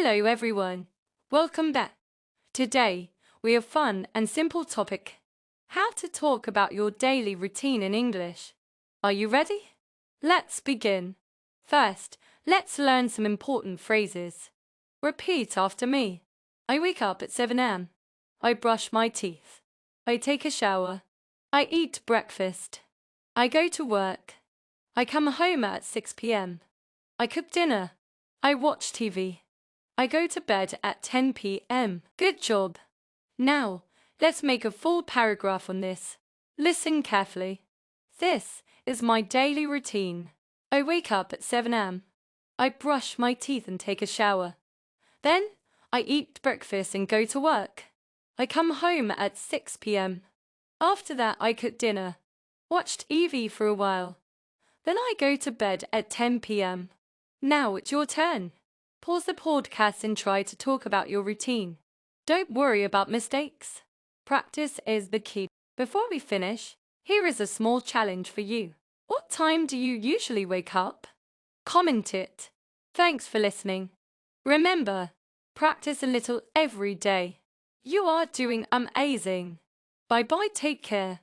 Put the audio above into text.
Hello everyone. Welcome back. Today, we have fun and simple topic. How to talk about your daily routine in English. Are you ready? Let's begin. First, let's learn some important phrases. Repeat after me. I wake up at 7 a.m. I brush my teeth. I take a shower. I eat breakfast. I go to work. I come home at 6 p.m. I cook dinner. I watch TV. I go to bed at 10 p.m. Good job. Now, let's make a full paragraph on this. Listen carefully. This is my daily routine. I wake up at 7 a.m. I brush my teeth and take a shower. Then, I eat breakfast and go to work. I come home at 6 p.m. After that, I cook dinner. Watch TV for a while. Then I go to bed at 10 p.m. Now it's your turn. Pause the podcast and try to talk about your routine. Don't worry about mistakes. Practice is the key. Before we finish, here is a small challenge for you. What time do you usually wake up? Comment it. Thanks for listening. Remember, practice a little every day. You are doing amazing. Bye-bye, take care.